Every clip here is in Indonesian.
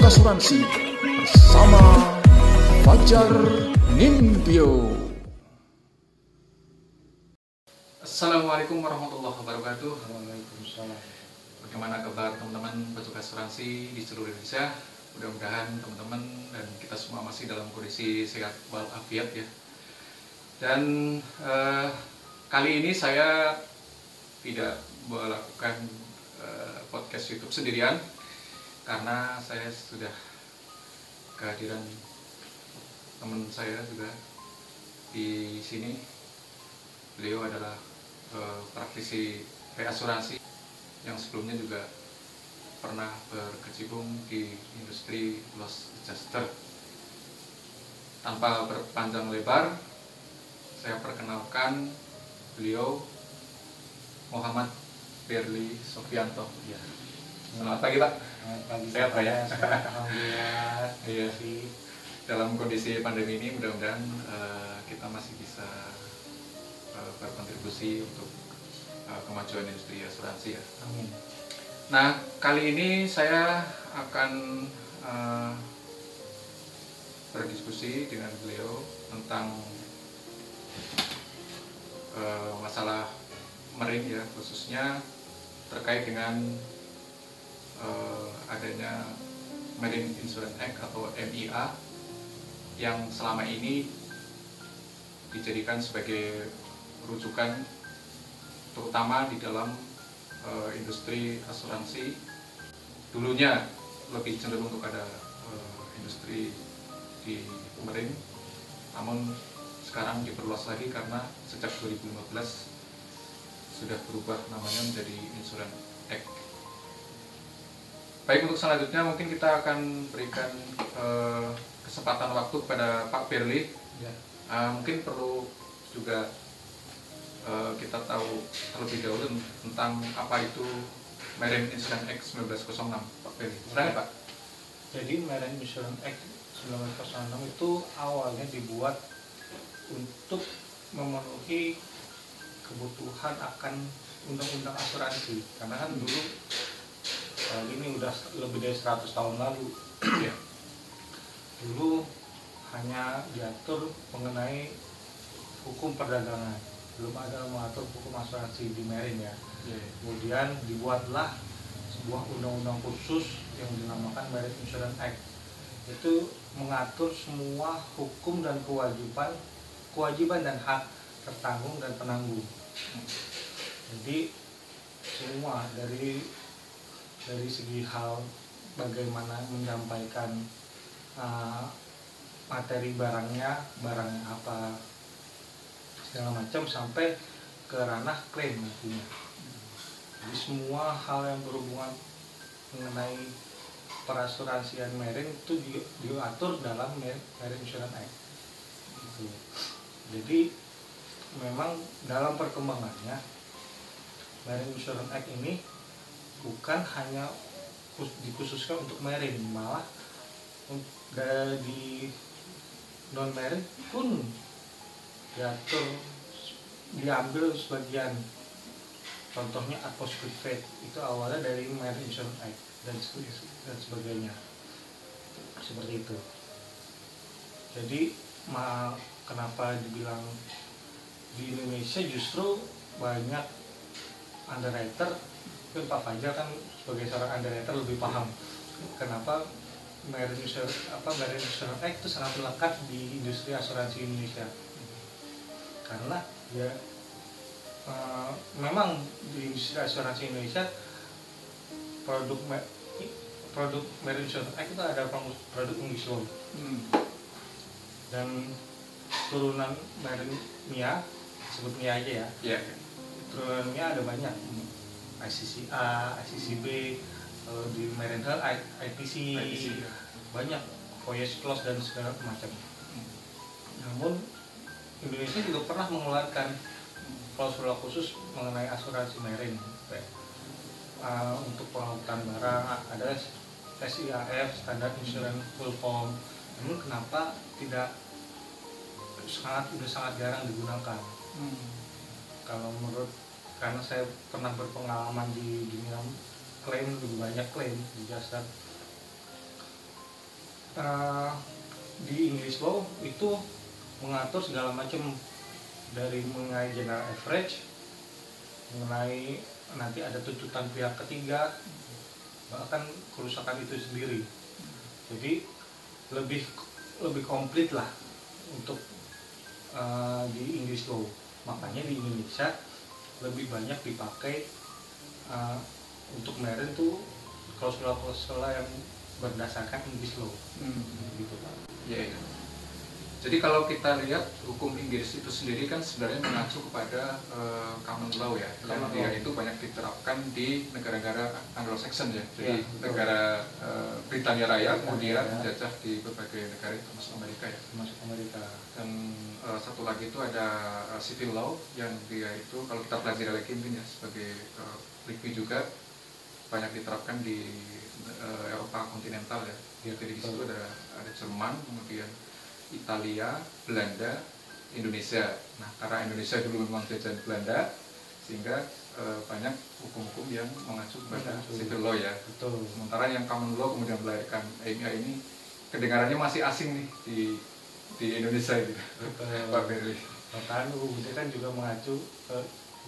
Asuransi bersama Fajar Nindyo. Assalamualaikum warahmatullahi wabarakatuh. Waalaikumsalam. Bagaimana kabar teman-teman petugas asuransi di seluruh Indonesia? Mudah-mudahan teman-teman dan kita semua masih dalam kondisi sehat walafiat ya. Dan kali ini saya tidak melakukan podcast YouTube sendirian karena saya sudah kehadiran teman saya juga di sini. Beliau adalah praktisi asuransi yang sebelumnya juga pernah berkecimpung di industri loss adjuster. Tanpa berpanjang lebar, saya perkenalkan beliau, Muhammad Berli Sofianto. Ya. Selamat pagi Pak. Selamat pagi. Sehat Pak ya? Alhamdulillah. Iya. Dalam kondisi pandemi ini mudah-mudahan kita masih bisa berkontribusi untuk kemajuan industri asuransi ya. Amin. Nah, kali ini saya akan berdiskusi dengan beliau tentang masalah marine ya, khususnya terkait dengan adanya Marine Insurance Act atau MIA yang selama ini dijadikan sebagai rujukan terutama di dalam industri asuransi. Dulunya lebih cenderung kepada industri di marine, namun sekarang diperluas lagi karena sejak 2015 sudah berubah namanya menjadi Insurance Act. Baik, untuk selanjutnya mungkin kita akan berikan kesempatan waktu kepada Pak Berli. Ya. Mungkin perlu juga kita tahu terlebih dahulu tentang apa itu Marine Insurance Act 1906, Pak Berli. Silakan Pak. Jadi Marine Insurance Act 1906 itu awalnya dibuat untuk memenuhi kebutuhan akan undang-undang asuransi, karena kan dulu ini udah lebih dari 100 tahun lalu ya. Dulu hanya diatur mengenai hukum perdagangan, belum ada mengatur hukum asuransi di marine ya. Kemudian dibuatlah sebuah undang-undang khusus yang dinamakan Marine Insurance Act. Itu mengatur semua hukum dan kewajiban dan hak tertanggung dan penanggung. Jadi semua dari segi hal bagaimana menyampaikan materi barangnya apa segala macam sampai ke ranah klaim nantinya. Jadi semua hal yang berhubungan mengenai perasuransian marine itu diatur dalam Marine Insurance Act. Gitu. Jadi memang dalam perkembangannya Marine Insurance Act ini bukan hanya dikhususkan untuk marine, malah di non marine pun diambil sebagian. Contohnya atmospheric freight itu awalnya dari Marine Insurance Act dan sebagainya, seperti itu. Jadi kenapa dibilang di Indonesia justru banyak underwriter, mungkin Pak Fajar kan sebagai seorang underwriter lebih paham kenapa Marine Insurance Act itu sangat melekat di industri asuransi Indonesia. Karena ya memang di industri asuransi Indonesia produk Marine Insurance Act itu ada produk English Law dan turunan Marine MIA, sebut MIA aja ya. Yeah. Turunan MIA ada banyak, ICCA, ICCB, di Marine Health, ITC, banyak, Voyage Clause dan segala macam. Namun Indonesia juga pernah mengeluarkan klausul khusus mengenai asuransi marine. Untuk pengangkutan barang ada SIAF, Standard Insurance Full Form. Namun kenapa udah sangat jarang digunakan? Kalau menurut, karena saya pernah berpengalaman di dunia klaim, lebih banyak klaim di jasa eh, di English law itu mengatur segala macam, dari mengenai general average, mengenai nanti ada tuntutan pihak ketiga, bahkan kerusakan itu sendiri. Jadi lebih komplit lah untuk di English law. Makanya di Indonesia lebih banyak dipakai untuk marine tuh klausul-klausul yang berdasarkan English law. Gitu Pak. Iya, iya. Jadi kalau kita lihat hukum Inggris itu sendiri kan sebenarnya mengacu kepada common law ya, yang dia itu banyak diterapkan di negara-negara Anglo-Saxon ya. Jadi negara Britania Raya kemudian menjajah di berbagai negara termasuk Amerika ya. Termasuk Amerika. Dan satu lagi itu ada civil law yang dia itu kalau kita pelajari lagi mungkin ya sebagai review juga banyak diterapkan di Eropa kontinental ya. Jadi di situ ada Jerman, kemudian Italia, Belanda, Indonesia. Nah, karena Indonesia dulu memang jajahan Belanda, sehingga banyak hukum-hukum yang mengacu kepada civil law ya. Betul. Sementara yang common law kemudian melahirkan EMIA ini kedengarannya masih asing nih di Indonesia gitu. Pak Berli. Bahkan UUD kan juga mengacu ke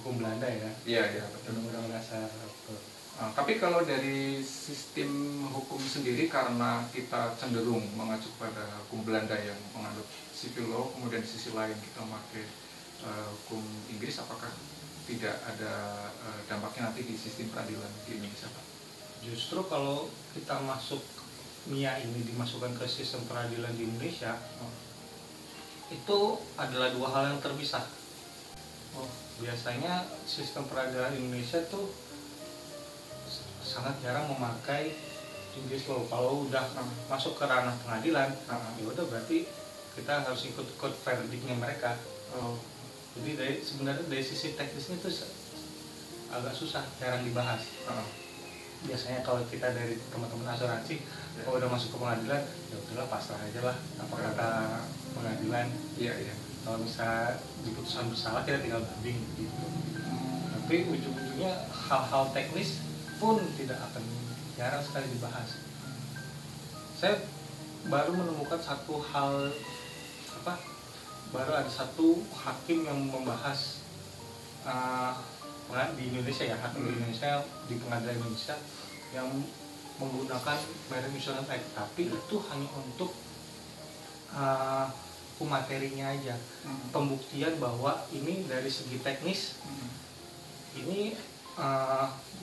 hukum Belanda ya. Iya, iya, betul. Undang-undang dasar. Betul. Nah, tapi kalau dari sistem hukum sendiri, karena kita cenderung mengacu pada hukum Belanda yang menganut civil law, kemudian di sisi lain kita memakai hukum Inggris, apakah tidak ada dampaknya nanti di sistem peradilan di Indonesia, Pak? Justru kalau kita masuk MIA ini dimasukkan ke sistem peradilan di Indonesia, itu adalah dua hal yang terpisah. Biasanya sistem peradilan Indonesia tuh sangat jarang memakai English law. Kalau udah masuk ke ranah pengadilan, ya udah berarti kita harus ikut verdiknya mereka. Jadi sebenarnya dari sisi teknisnya itu agak susah, jarang dibahas. Biasanya kalau kita dari teman-teman asuransi, kalau udah masuk ke pengadilan, ya udahlah pasrah aja lah apa kata pengadilan. Iya, iya. Kalau bisa diputuskan bersalah, kita tinggal banding gitu. Tapi ujung-ujungnya hal-hal teknis pun tidak akan, jarang sekali dibahas. Saya baru menemukan satu hal, baru ada satu hakim yang membahas di Indonesia ya, hakim di Indonesia di pengadilan Indonesia yang menggunakan Marine Insurance Act, tapi itu hanya untuk hukum materinya aja, pembuktian bahwa ini dari segi teknis ini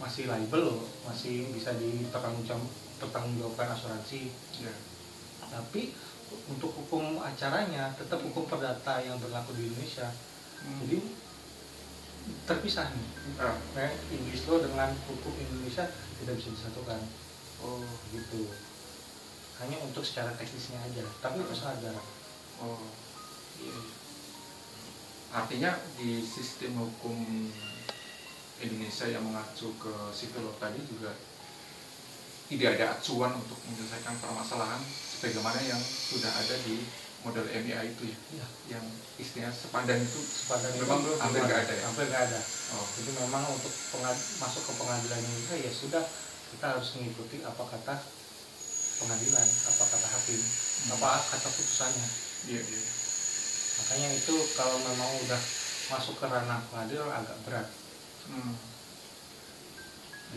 masih liable loh, masih bisa dipertanggungjawabkan asuransi. Tapi untuk hukum acaranya tetap hukum perdata yang berlaku di Indonesia. Jadi terpisah nih. English law dengan hukum Indonesia tidak bisa disatukan. Gitu. Hanya untuk secara teknisnya aja, tapi itu sangat jarang. Iya. Artinya di sistem hukum Indonesia yang mengacu ke civil law tadi juga tidak ada acuan untuk menyelesaikan permasalahan sebagaimana yang sudah ada di model MIA itu ya. Yang istilahnya sepadan itu memang hampir nggak ada ya? Hampir nggak ada. Jadi memang untuk masuk ke pengadilan Indonesia ya sudah, kita harus mengikuti apa kata pengadilan, apa kata hakim, apa kata putusannya. Iya. Makanya itu kalau memang udah masuk ke ranah pengadilan agak berat.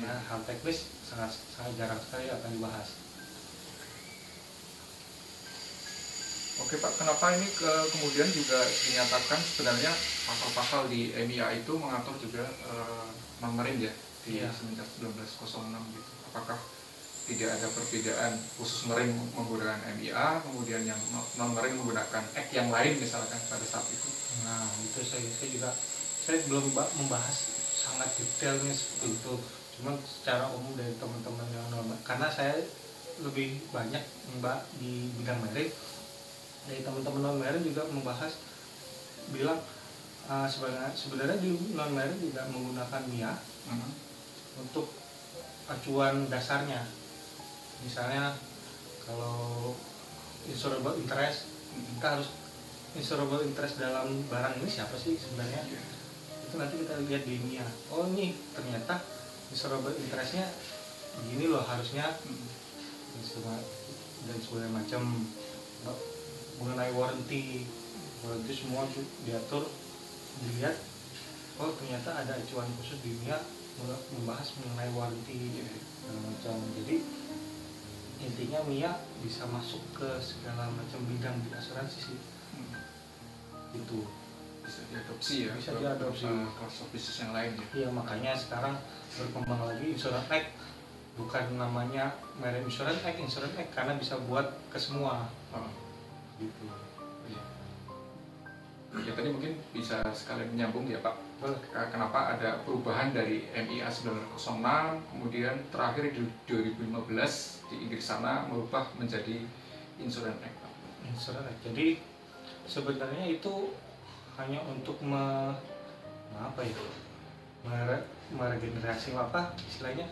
Nah, hal teknis sangat jarang sekali akan dibahas. Oke Pak, kenapa ini kemudian juga dinyatakan sebenarnya pasal-pasal di MIA itu mengatur juga non-marine ya di semenjak 1906 gitu. Apakah tidak ada perbedaan khusus marine menggunakan MIA, kemudian yang non-marine menggunakan Act yang lain misalkan pada saat itu? Nah, itu saya belum membahas sangat detailnya seperti itu. Cuma secara umum dari teman-teman yang normal, karena saya lebih banyak di bidang marine, dari teman-teman non marine juga membahas, bilang sebenarnya di non marine juga menggunakan MIA untuk acuan dasarnya. Misalnya kalau insurable interest, kita harus insurable interest dalam barang ini siapa sih sebenarnya? Itu nanti kita lihat di MIA. Oh, ini ternyata insurable interestnya begini loh harusnya. dan segala macam. Mengenai warranty semua diatur, dilihat, oh ternyata ada acuan khusus di MIA membahas mengenai warranty segala macam. Jadi intinya MIA bisa masuk ke segala macam bidang di asuransi sih. Itu bisa diadopsi ya, bisa diadopsi ke bisnis yang lain ya. Iya, makanya sekarang berkembang lagi Insurance Act, bukan namanya Marine Insurance Act karena bisa buat ke semua. Gitu. Iya. Ya tadi mungkin bisa sekalian menyambung ya Pak. Kenapa ada perubahan dari MIA 906 kemudian terakhir di 2015 di Inggris sana merubah menjadi Insurance Act. Insurance Act. Jadi sebenarnya itu hanya untuk meregenerasi apa istilahnya,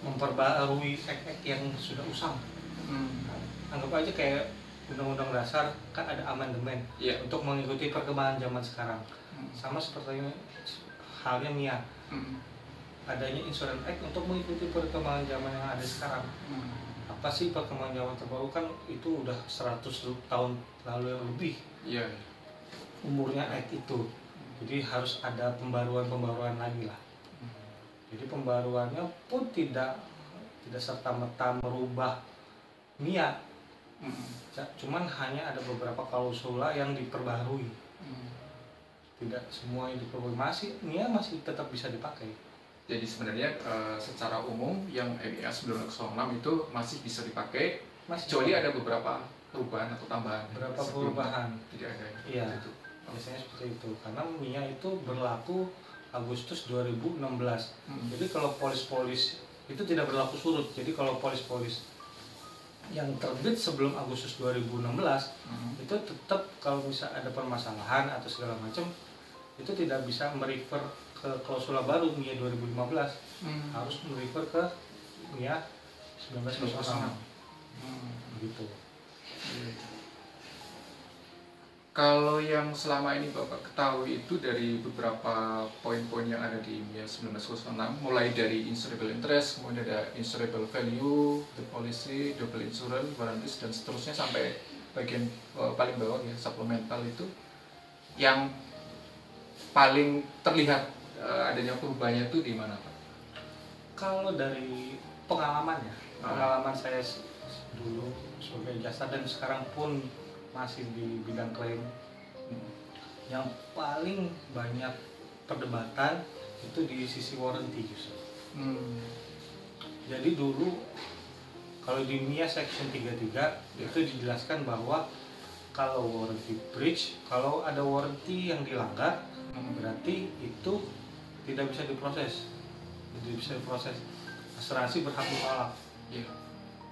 memperbarui act yang sudah usang. Anggap aja kayak Undang-Undang Dasar kan ada amandemen untuk mengikuti perkembangan zaman sekarang. Sama seperti halnya MIA. Adanya Insurance Act untuk mengikuti perkembangan zaman yang ada sekarang. Apa sih perkembangan zaman terbaru, kan itu udah 100 tahun lalu yang lebih. Umurnya Act itu. Jadi harus ada pembaruan lagi lah. Jadi pembaruannya pun tidak serta-merta merubah MIA. Cuman hanya ada beberapa klausula yang diperbarui. Tidak semua yang diperbarui, MIA masih tetap bisa dipakai. Jadi sebenarnya secara umum yang MIA 906 itu masih bisa dipakai, kecuali ada beberapa perubahan atau tambahan. Beberapa perubahan tidak ada. Iya. Biasanya seperti itu. Karena MIA itu berlaku Agustus 2016. Jadi kalau polis-polis itu tidak berlaku surut. Jadi kalau polis-polis yang terbit sebelum Agustus 2016 itu tetap kalau bisa ada permasalahan atau segala macam itu tidak bisa merefer ke klausula baru MIA 2015, harus merefer ke MIA 1906. Gitu. Kalau yang selama ini Bapak ketahui itu dari beberapa poin-poin yang ada di MIA 1906, mulai dari insurable interest, kemudian ada insurable value, the policy, double insurance, warranties, dan seterusnya sampai bagian paling bawah ya, supplemental itu, yang paling terlihat adanya perubahannya itu di mana Pak? Kalau dari pengalaman saya dulu sebagai jasa dan sekarang pun masih di bidang klaim, yang paling banyak perdebatan itu di sisi warranty justru. Jadi dulu kalau di MIA section 33 itu dijelaskan bahwa kalau warranty breach, kalau ada warranty yang dilanggar, berarti itu tidak bisa diproses. Asuransi berhak menolak.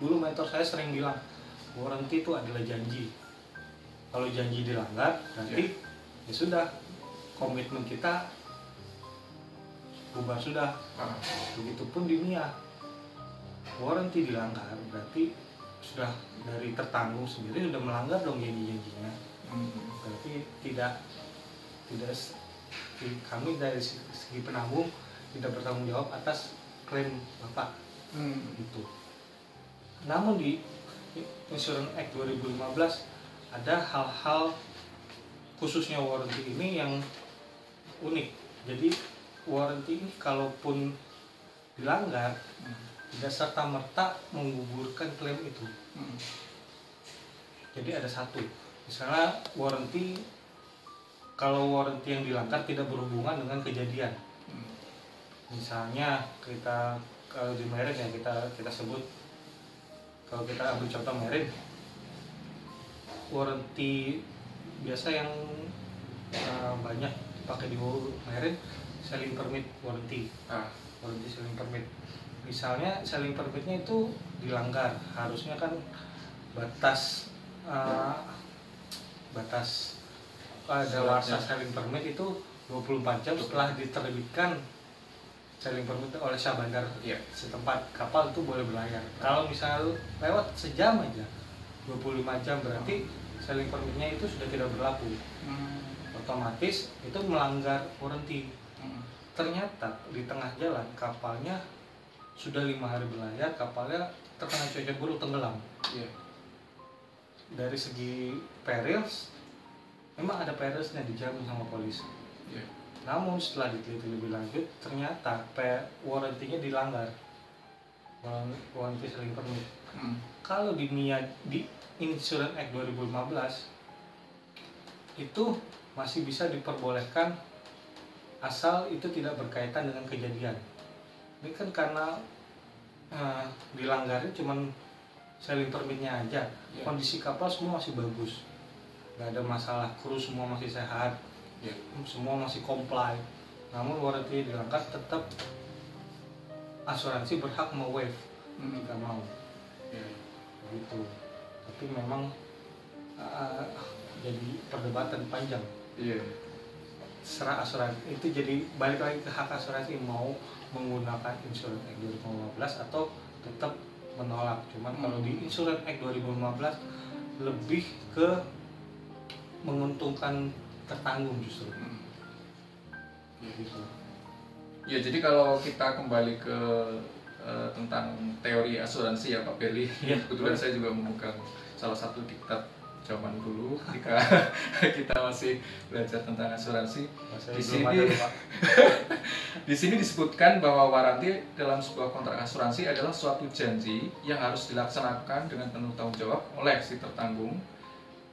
Dulu mentor saya sering bilang, warranty itu adalah janji. Kalau janji dilanggar, berarti ya sudah, komitmen kita bubar sudah. Begitupun di MIA, warranty dilanggar, berarti sudah dari tertanggung sendiri sudah melanggar dong janji-janjinya. Berarti kami dari segi penanggung tidak bertanggung jawab atas klaim Bapak. Gitu. Namun di Insurance Act 2015 ada hal-hal khususnya warranty ini yang unik. Jadi warranty ini kalaupun dilanggar tidak serta-merta menggugurkan klaim itu. Jadi ada satu, misalnya warranty, kalau warranty yang dilanggar tidak berhubungan dengan kejadian. Misalnya kita kalau di Marine ya kita sebut, kalau kita ambil contoh Marine, warranty biasa yang banyak dipakai di Marine, selling permit warranty. Warranty selling permit. Misalnya selling permitnya itu dilanggar, harusnya kan batas dewasa selling permit itu 24 jam setelah diterbitkan selling permit oleh Syah Bandar setempat, kapal itu boleh berlayar. Kalau misalnya lewat sejam aja, 25 jam, berarti selling permitnya itu sudah tidak berlaku. Otomatis itu melanggar warranty. Ternyata di tengah jalan kapalnya sudah 5 hari berlayar, kapalnya terkena cuaca buruk, tenggelam. Iya. Dari segi perils, memang ada perilsnya, dijamin sama polisi. Iya. Namun setelah diteliti lebih lanjut, ternyata warranty-nya dilanggar. Warranty selling permit. Kalau di Insurance Act 2015 itu masih bisa diperbolehkan asal itu tidak berkaitan dengan kejadian. Ini kan karena dilanggarnya cuman sailing permitnya aja. Yeah. Kondisi kapal semua masih bagus, nggak ada masalah, kru semua masih sehat, Yeah. semua masih comply. Namun warranty dilanggar, tetap asuransi berhak mewaive jika mau. Yeah. Gitu. Tapi memang jadi perdebatan panjang. Iya. Serah asuransi itu, jadi balik lagi ke hak asuransi mau menggunakan Insurance Act 2015 atau tetap menolak. Cuman kalau di Insurance Act 2015 lebih ke menguntungkan tertanggung justru. Gitu. Ya, jadi kalau kita kembali ke tentang teori asuransi ya Pak Beli, Ya, kebetulan saya juga memegang salah satu diktat zaman dulu ketika kita masih belajar tentang asuransi. Di sini disebutkan bahwa waranti dalam sebuah kontrak asuransi adalah suatu janji yang harus dilaksanakan dengan penuh tanggung jawab oleh si tertanggung,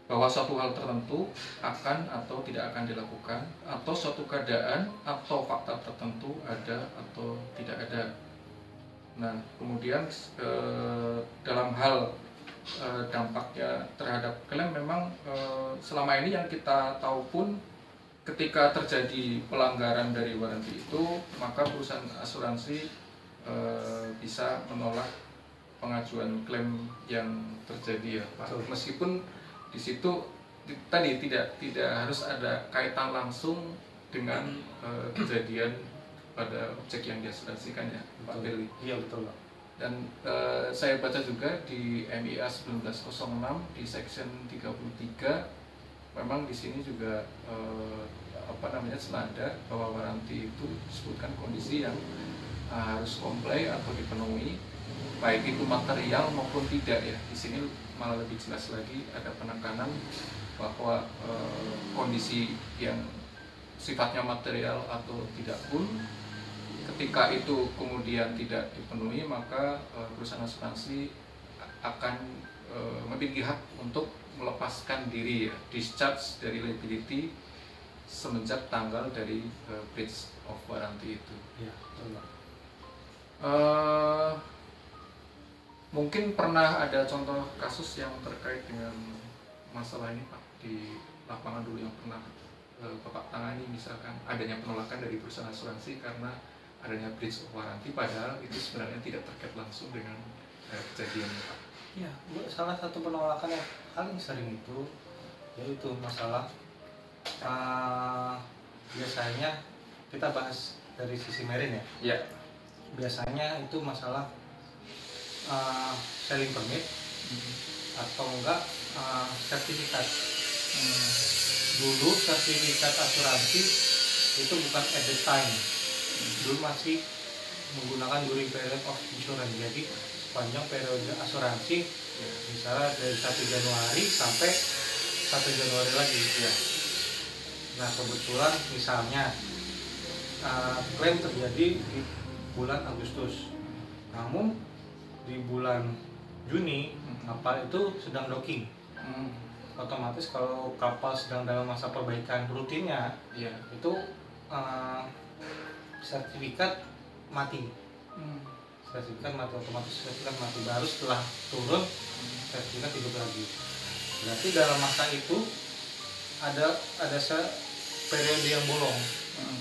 bahwa suatu hal tertentu akan atau tidak akan dilakukan, atau suatu keadaan atau fakta tertentu ada atau tidak ada. Nah, kemudian dalam hal dampaknya terhadap klaim, memang selama ini yang kita tahu pun ketika terjadi pelanggaran dari waranti itu, maka perusahaan asuransi bisa menolak pengajuan klaim yang terjadi ya Pak. Meskipun di situ tadi tidak harus ada kaitan langsung dengan kejadian pada objek yang diasuransikan ya Pak Beli. Iya betul Pak. Dan saya baca juga di MIA 1906 di section 33 memang di sini juga senada bahwa waranti itu disebutkan kondisi yang harus comply atau dipenuhi, baik itu material maupun tidak ya. Di sini malah lebih jelas lagi ada penekanan bahwa kondisi yang sifatnya material atau tidak pun, ketika itu kemudian tidak dipenuhi, maka perusahaan asuransi akan memiliki hak untuk melepaskan diri ya, discharge dari liability semenjak tanggal dari breach of warranty itu. Ya, mungkin pernah ada contoh kasus yang terkait dengan masalah ini Pak di lapangan dulu yang pernah Bapak tangani, misalkan adanya penolakan dari perusahaan asuransi karena adanya breach of warranty, padahal itu sebenarnya tidak terkait langsung dengan kejadian Pak. Ya, salah satu penolakan yang paling sering itu yaitu masalah biasanya kita bahas dari sisi marine ya. Ya. Biasanya itu masalah selling permit atau enggak sertifikat. Dulu sertifikat asuransi itu bukan at the time. Dulu masih menggunakan during period of insurance. Jadi sepanjang periode asuransi, misalnya dari 1 Januari sampai 1 Januari lagi ya. Nah kebetulan misalnya klaim terjadi di bulan Agustus, namun di bulan Juni kapal itu sedang docking. Otomatis kalau kapal sedang dalam masa perbaikan rutinnya, itu sertifikat mati. Sertifikat mati, otomatis sertifikat mati. Baru setelah turun sertifikat hidup lagi. Berarti dalam masa itu ada periode yang bolong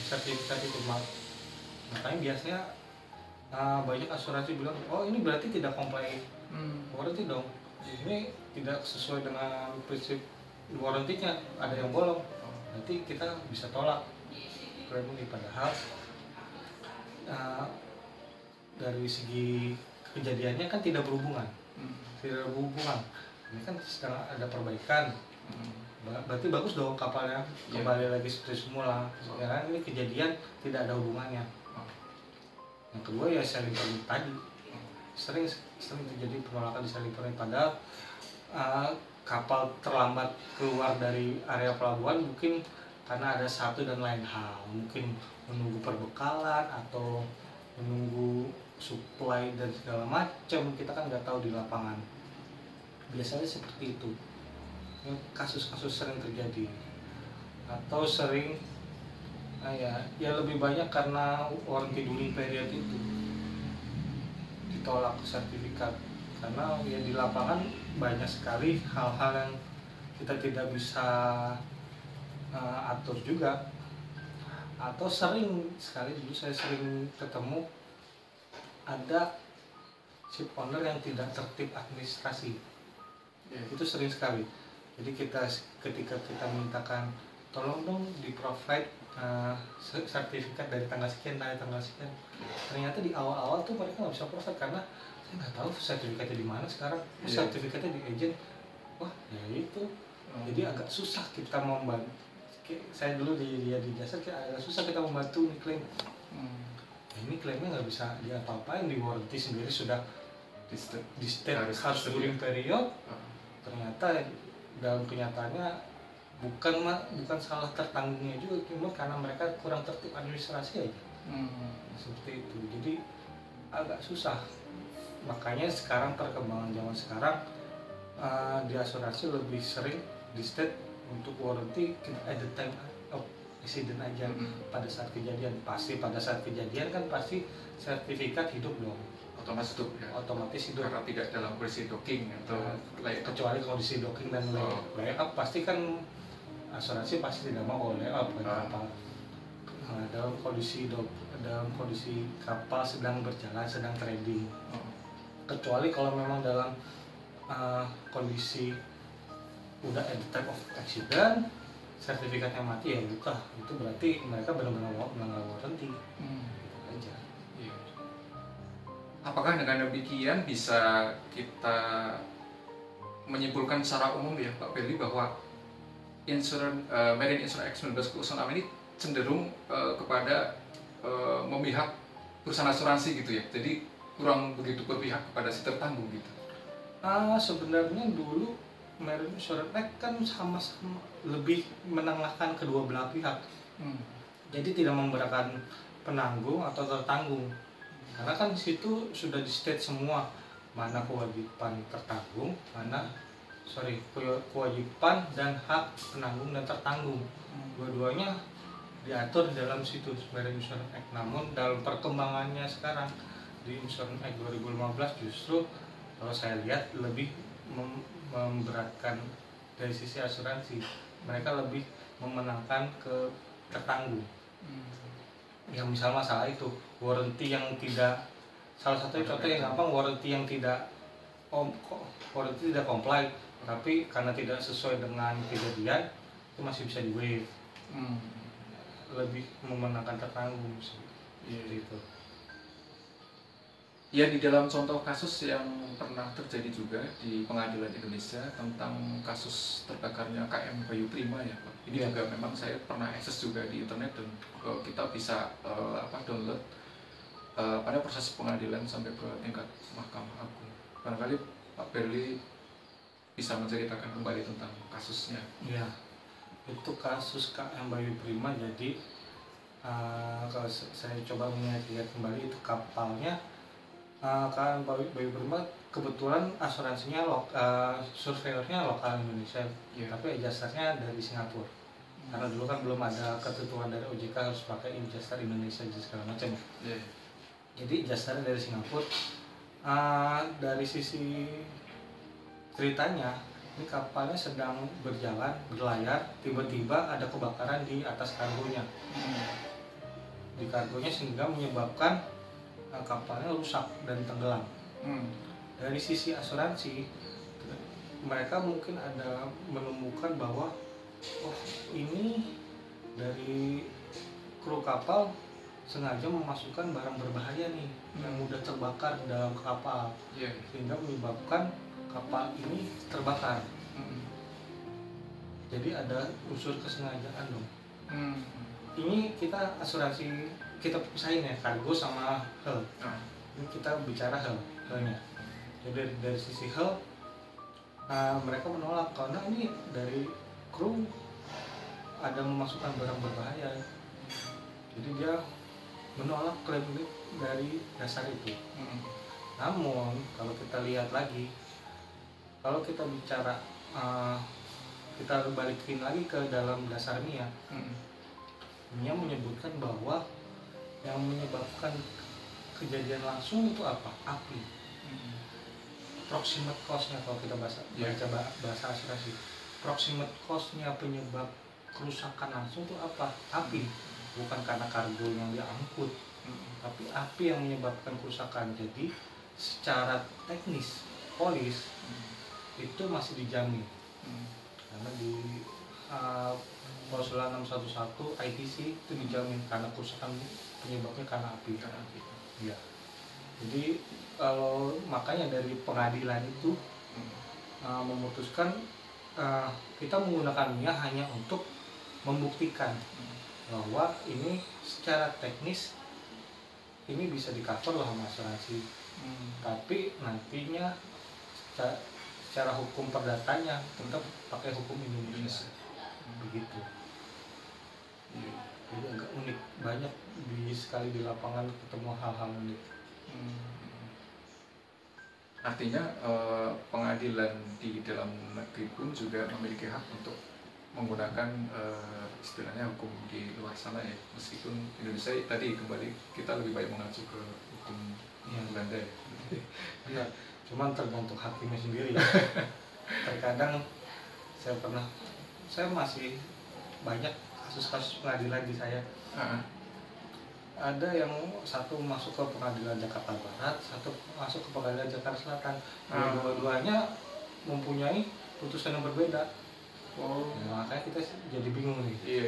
sertifikat itu mati. Makanya biasanya banyak asuransi bilang, oh ini berarti tidak comply warranty dong, ini tidak sesuai dengan prinsip warranty-nya, ada yang bolong, nanti kita bisa tolak klaim ini. Padahal dari segi kejadiannya kan tidak berhubungan. Ini kan sedang ada perbaikan, berarti bagus dong kapalnya kembali lagi seperti semula. Sekarang ini kejadian tidak ada hubungannya. Yang kedua ya selling permit tadi, sering terjadi penolakan di selling permit, padahal kapal terlambat keluar dari area pelabuhan mungkin karena ada satu dan lain hal, mungkin menunggu perbekalan atau menunggu supply dan segala macam, kita kan nggak tahu di lapangan. Biasanya seperti itu, kasus-kasus sering terjadi. Atau sering ya lebih banyak karena warranty dulu period itu ditolak sertifikat, karena ya di lapangan banyak sekali hal-hal yang kita tidak bisa atur juga. Atau sering sekali dulu saya sering ketemu ada ship owner yang tidak tertib administrasi. Itu sering sekali. Jadi ketika kita mintakan tolong dong di provide sertifikat dari tanggal sekian dari tanggal sekian, ternyata di awal-awal tuh mereka nggak bisa provide karena saya nggak tahu sertifikatnya di mana sekarang. Sertifikatnya di agent, wah ya itu. Jadi agak susah kita membantu. Saya dulu di jasa agak susah kita membantu nih klaim. Ini klaimnya nggak bisa diapa-apain, di warranty sendiri sudah di state harus during period. Ternyata dalam kenyataannya bukan salah tertanggungnya juga, cuma karena mereka kurang tertib administrasi aja. Seperti itu, jadi agak susah. Makanya sekarang perkembangan zaman sekarang di asuransi lebih sering di state untuk warranty at the time of accident aja. Pada saat kejadian, pasti pada saat kejadian kan pasti sertifikat hidup dong, otomatis hidup ya. Otomatis hidup Karena tidak dalam kondisi docking atau kecuali kondisi docking dan layup pasti kan asuransi pasti tidak mau layup kapal. Dalam kondisi kapal sedang berjalan, sedang trading. Kecuali kalau memang dalam kondisi udah at the time of accident, sertifikatnya mati ya buka, itu berarti mereka benar-benar melanggar warranty. Gitu aja. Iya. Apakah dengan demikian bisa kita menyimpulkan secara umum ya Pak Berli bahwa Marine Insurance Act 1906 ini cenderung kepada memihak perusahaan asuransi gitu ya, jadi kurang begitu berpihak kepada si tertanggung gitu? Sebenarnya dulu Marine Insurance Act kan sama-sama lebih menengahkan kedua belah pihak. Jadi tidak memberatkan penanggung atau tertanggung, karena kan di situ sudah di state semua mana kewajiban tertanggung, kewajiban dan hak penanggung dan tertanggung. Dua-duanya diatur di dalam situ Marine Insurance Act. Namun dalam perkembangannya sekarang di Insurance Act 2015 justru kalau saya lihat lebih memberatkan dari sisi asuransi. Mereka lebih memenangkan ke tertanggung. Yang misal masalah itu warranty yang tidak, salah satu contoh yang gampang, warranty yang tidak comply, tapi karena tidak sesuai dengan kejadian itu masih bisa di waive. Lebih memenangkan tertanggung sih. Gitu. Ya, di dalam contoh kasus yang pernah terjadi juga di pengadilan Indonesia tentang kasus terbakarnya KM Bayu Prima ya Pak. Ini juga memang saya pernah akses juga di internet dan kita bisa download pada proses pengadilan sampai ke tingkat Mahkamah Agung. Barangkali Pak Berli bisa menceritakan kembali tentang kasusnya. Iya, itu kasus KM Bayu Prima. Jadi kalau saya coba mengingat kembali, itu kapalnya KM Bayu Prima kebetulan asuransinya surveyornya lokal Indonesia, tapi adjusternya dari Singapura. Karena dulu kan belum ada ketentuan dari OJK harus pakai adjuster Indonesia dan segala macam. Jadi adjusternya dari Singapura. Dari sisi ceritanya, ini kapalnya sedang berlayar, tiba-tiba ada kebakaran di atas kargonya. Di kargonya sehingga menyebabkan kapalnya rusak dan tenggelam. Dari sisi asuransi, mereka mungkin ada menemukan bahwa ini dari kru kapal sengaja memasukkan barang berbahaya nih yang mudah terbakar dalam kapal, sehingga menyebabkan kapal ini terbakar. Jadi ada unsur kesengajaan dong. Ini kita asuransi kita pisahin ya, kargo sama hull. Ah. Ini kita bicara hullnya. Jadi dari sisi hull, mereka menolak karena ini dari kru ada memasukkan barang berbahaya. Jadi dia menolak klaim dari dasar itu. Namun kalau kita lihat lagi, kalau kita bicara, kita balikin lagi ke dalam dasar MIA, MIA menyebutkan bahwa yang menyebabkan kejadian langsung itu apa? Api. Proximate cause-nya kalau kita baca asuransi, proximate cause-nya penyebab kerusakan langsung itu apa? Api. Bukan karena kargo yang diangkut, tapi api yang menyebabkan kerusakan. Jadi secara teknis polis itu masih dijamin karena di klausul 611 ITC itu dijamin karena kerusakan penyebabnya karena api. Ya. Jadi kalau makanya dari pengadilan itu memutuskan kita menggunakan MIA hanya untuk membuktikan bahwa ini secara teknis ini bisa di-cover lah sama asuransi. Tapi nantinya secara hukum perdatanya tetap pakai hukum Indonesia. Begitu. Jadi agak unik, banyak sekali di lapangan ketemu hal-hal unik. Artinya pengadilan di dalam negeri pun juga memiliki hak untuk menggunakan istilahnya hukum di luar sana ya, meskipun Indonesia tadi kembali kita lebih baik mengacu ke hukum Belanda ya. Ya, cuman tergantung hakimnya sendiri. Terkadang saya masih banyak kasus-kasus pengadilan di saya. Ada yang satu masuk ke pengadilan Jakarta Barat, satu masuk ke pengadilan Jakarta Selatan. Dua-duanya mempunyai putusan yang berbeda. Nah, makanya kita jadi bingung nih. Iya.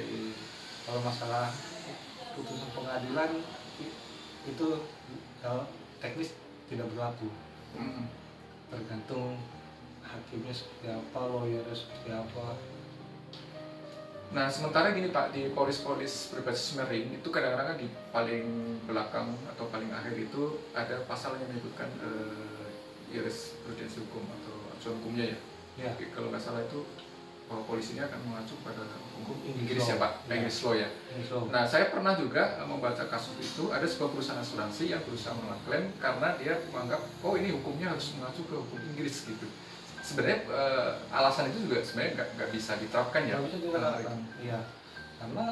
Kalau masalah putusan pengadilan itu teknis tidak berlaku. Tergantung hakimnya seperti apa, lawyernya seperti apa. Nah, sementara gini Pak, di polis-polis berbasis marine itu kadang-kadang kan di paling belakang atau paling akhir itu ada pasal yang menyebutkan jurisprudensi hukum atau acuan hukumnya ya. Ya. Jadi, kalau nggak salah itu bahwa polisi ini akan mengacu pada hukum Inggris law. ya Pak, Ya. Inggris law ya. Inggris law. Nah, saya pernah juga membaca kasus itu, ada sebuah perusahaan asuransi yang berusaha mengklaim karena dia menganggap, oh ini hukumnya harus mengacu ke hukum Inggris gitu. Sebenarnya alasan itu juga sebenarnya nggak bisa diterapkan ya. Nggak bisa diterapkan. Iya. Karena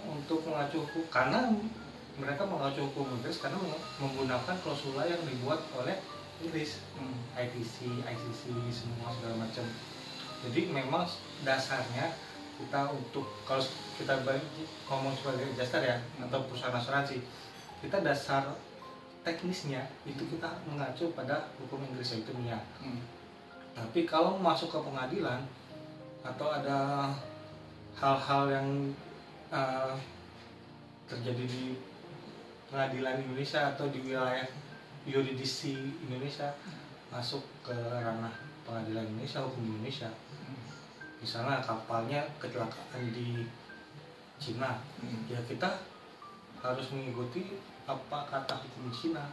untuk mengacu hukum, karena mereka mengacu hukum Inggris karena menggunakan klausula yang dibuat oleh Inggris, ITC, ICC, semua segala macam. Jadi memang dasarnya kita untuk, kalau kita ngomong sebagai adjuster ya, atau perusahaan asuransi, kita dasar teknisnya itu kita mengacu pada hukum Inggris yaitu MIA. Tapi kalau masuk ke pengadilan atau ada hal-hal yang terjadi di pengadilan Indonesia atau di wilayah yurisdiksi Indonesia, masuk ke ranah pengadilan Indonesia, hukum Indonesia. Misalnya kapalnya kecelakaan di Cina, ya kita harus mengikuti apa kata hukum Cina,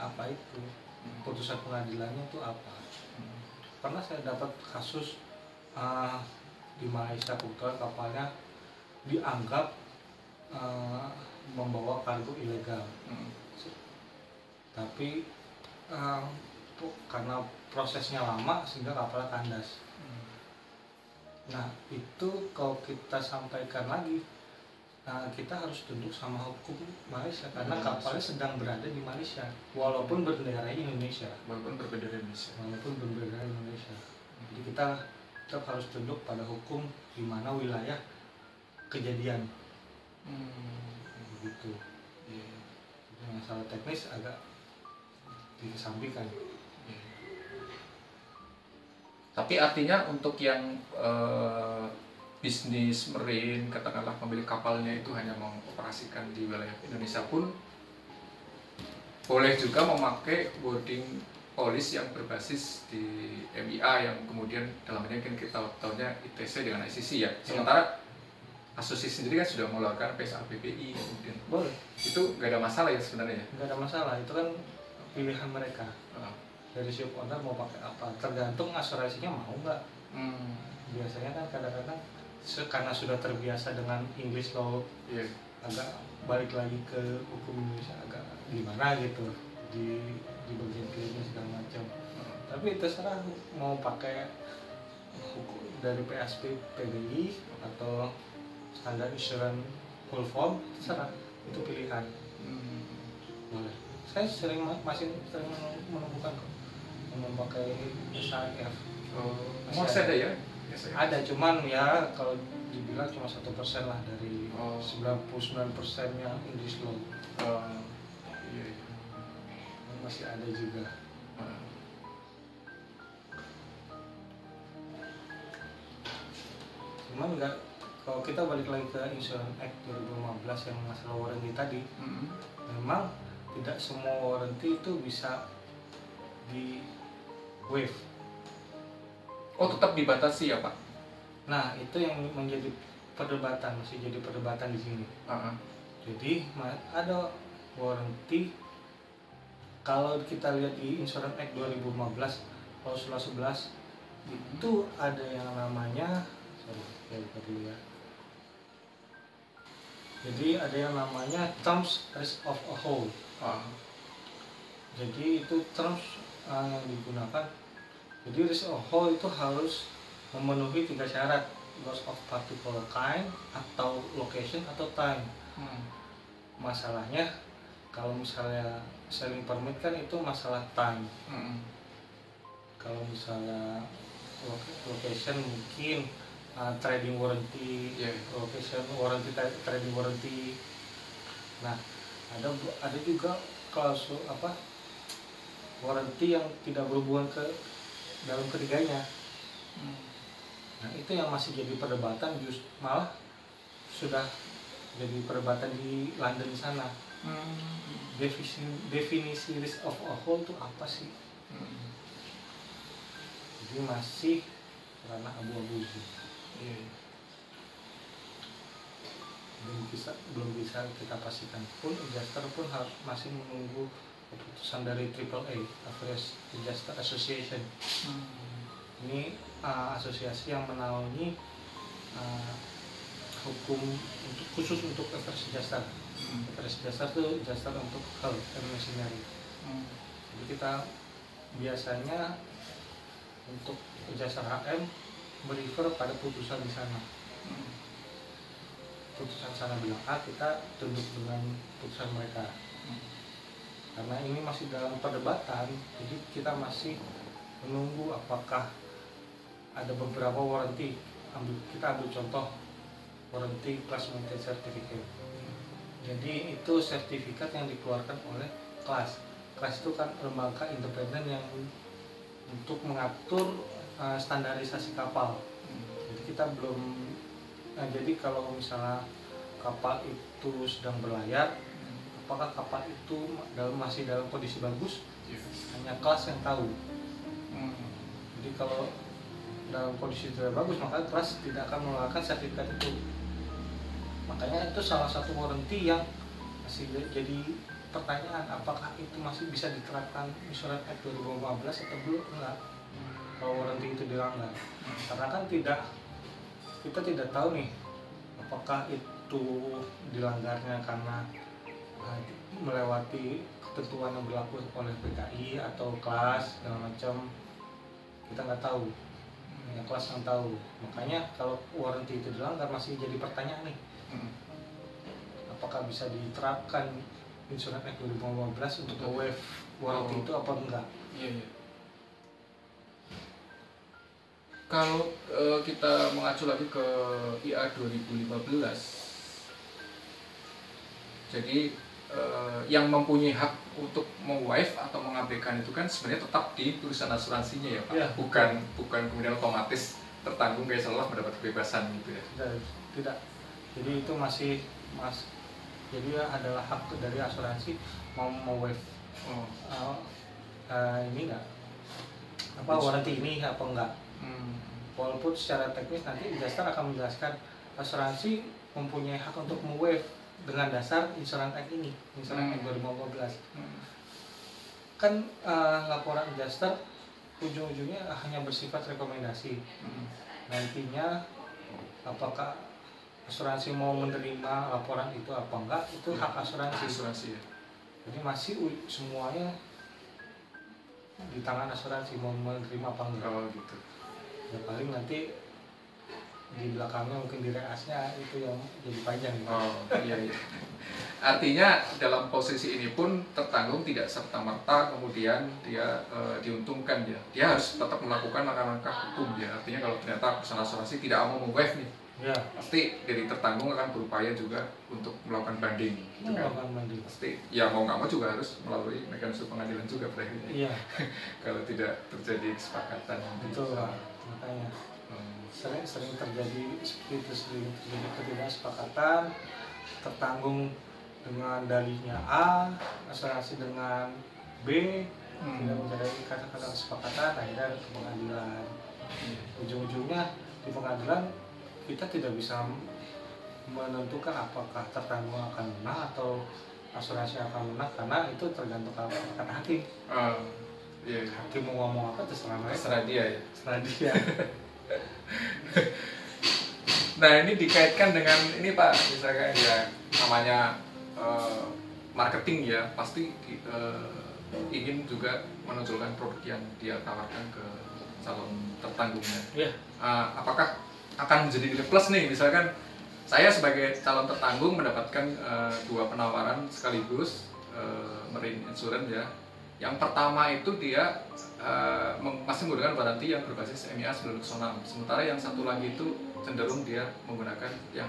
apa itu putusan pengadilannya itu apa. Pernah saya dapat kasus di Malaysia, kebetulan kapalnya dianggap membawa kargo ilegal, tapi karena prosesnya lama sehingga kapalnya kandas. Nah itu kalau kita sampaikan lagi, kita harus tunduk sama hukum Malaysia karena kapalnya sedang berada di Malaysia walaupun berbendarai Indonesia. Walaupun berbeda Indonesia. Jadi kita tetap harus tunduk pada hukum di mana wilayah kejadian. Begitu. Jadi masalah teknis agak dikesampingkan. Tapi artinya untuk yang bisnis marine, katakanlah pemilik kapalnya itu hanya mengoperasikan di wilayah Indonesia pun boleh juga memakai wording polis yang berbasis di MIA yang kemudian dalam ini kan kita tahunya ITC dengan ICC ya. Sementara asosiasi sendiri kan sudah mengeluarkan PSAPPI kemudian Boleh, itu nggak ada masalah ya sebenarnya ya. nggak ada masalah, itu kan pilihan mereka. Ah. Dari shop owner mau pakai apa, tergantung asuransinya mau nggak. Biasanya kan kadang-kadang karena sudah terbiasa dengan English law, Iya. agak balik lagi ke hukum Indonesia agak gimana gitu di bagian klaimnya segala macam. Tapi terserah mau pakai hukum dari PSP PBI atau standar insurance full form, terserah, itu pilihan. Boleh. Saya masih sering menemukan kok yang memakai SAF. Masih ada ya? Ada, cuman ya kalau dibilang cuma 1% lah dari 99%-nya English law. Iya, iya. Masih ada juga. Cuman nggak, kalau kita balik lagi ke Insurance Act 2015 yang masalah warranty tadi, memang tidak semua warranty itu bisa di waive. Oh, tetap dibatasi ya Pak? Nah, itu yang menjadi perdebatan, masih jadi perdebatan di sini. Jadi ada warranty, kalau kita lihat di Insurance Act 2015 klausul 11 itu ada yang namanya, saya lupa dulu ya. Jadi ada yang namanya terms risk of a whole. Jadi itu terms yang digunakan. Jadi risk of whole itu harus memenuhi 3 syarat: loss of particular kind, atau location, atau time. Masalahnya kalau misalnya selling permit kan itu masalah time. Kalau misalnya location mungkin trading warranty, location warranty, trading warranty. Nah, ada juga klausul warranty yang tidak berhubungan ke dalam ketiganya. Nah, itu yang masih jadi perdebatan, malah sudah jadi perdebatan di London sana. Definisi risk of a whole itu apa sih? Jadi masih ranah abu-abu sih. Belum bisa kita pastikan pun, adjuster pun harus masih menunggu keputusan dari AAA, Average Adjuster Association. Ini asosiasi yang menaungi hukum khusus untuk average adjuster. Average adjuster itu adjuster untuk health and machinery. Jadi kita biasanya untuk adjuster HM merefer pada putusan di sana. Putusan sana bilang A, kita tunduk dengan putusan mereka. Karena ini masih dalam perdebatan, jadi kita masih menunggu apakah ada beberapa warranty. Kita ambil contoh warranty class maintain certificate. Jadi itu sertifikat yang dikeluarkan oleh Class. Class itu kan lembaga independen yang untuk mengatur standarisasi kapal. Jadi kita belum, jadi kalau misalnya kapal itu sedang berlayar, apakah kapal itu masih dalam kondisi bagus, hanya Class yang tahu. Jadi kalau dalam kondisi tidak bagus, maka Class tidak akan mengeluarkan sertifikat itu. Makanya itu salah satu warranty yang masih jadi pertanyaan, apakah itu masih bisa diterapkan Insurance Act 2015 atau belum, enggak, kalau warranty itu dilanggar. Karena kan kita tidak tahu nih apakah itu dilanggarnya karena melewati ketentuan yang berlaku oleh PKI atau Class segala macam, kita nggak tahu. Ya, Class yang tahu. Makanya kalau warranty itu dilanggar masih jadi pertanyaan nih. Apakah bisa diterapkan Insurance Act 2015 untuk waive warranty itu apa enggak? Iya. Kalau kita mengacu lagi ke IA 2015, jadi yang mempunyai hak untuk mewaive atau mengabaikan itu kan sebenarnya tetap di perusahaan asuransinya ya Pak, ya, bukan kemudian otomatis tertanggung kayak seolah mendapat kebebasan gitu ya. Tidak. Jadi itu masih jadi adalah hak dari asuransi mau waive ini enggak, warranty ini apa enggak. Walaupun secara teknis nanti adjuster akan menjelaskan asuransi mempunyai hak untuk mewaive dengan dasar Insurance Act ini, Insurance Act 2015. Kan laporan adjuster ujung-ujungnya hanya bersifat rekomendasi. Nantinya apakah asuransi mau menerima laporan itu apa enggak, itu hak asuransi ya. Jadi masih semuanya di tangan asuransi mau menerima apa enggak. Oh gitu. Ya paling nanti di belakangnya mungkin di reasnya itu yang jadi panjang gitu. Oh iya. Artinya dalam posisi ini pun tertanggung tidak serta-merta kemudian dia diuntungkan ya. Dia harus tetap melakukan langkah-langkah hukum ya. Artinya kalau ternyata perusahaan asuransi tidak mau mewaive nih, Ya, pasti dari tertanggung akan berupaya juga untuk melakukan banding. Gitu kan? melakukan banding. Pasti ya mau nggak mau juga harus melalui mekanisme pengadilan juga berarti. Iya, Kalau tidak terjadi kesepakatan. betul lah. Makanya sering terjadi seperti itu, sering terjadi ketidaksepakatan, tertanggung dengan dalihnya A, asuransi dengan B, tidak menjadi kata-kata kesepakatan, akhirnya ke pengadilan. Ujung-ujungnya di pengadilan kita tidak bisa menentukan apakah tertanggung akan menang atau asuransi akan menang, karena itu tergantung kata hakim. Iya. Hakim mau ngomong apa terserah mereka. Terserah dia ya. Terserah dia. Nah ini dikaitkan dengan ini Pak, misalkan ya namanya marketing ya, pasti ingin juga menonjolkan produk yang dia tawarkan ke calon tertanggungnya. Iya. Apakah akan menjadi nilai plus nih, misalkan saya sebagai calon tertanggung mendapatkan dua penawaran sekaligus marine insurance ya. Yang pertama itu dia masih menggunakan waranti yang berbasis MIA 906, sementara yang satu lagi itu cenderung dia menggunakan yang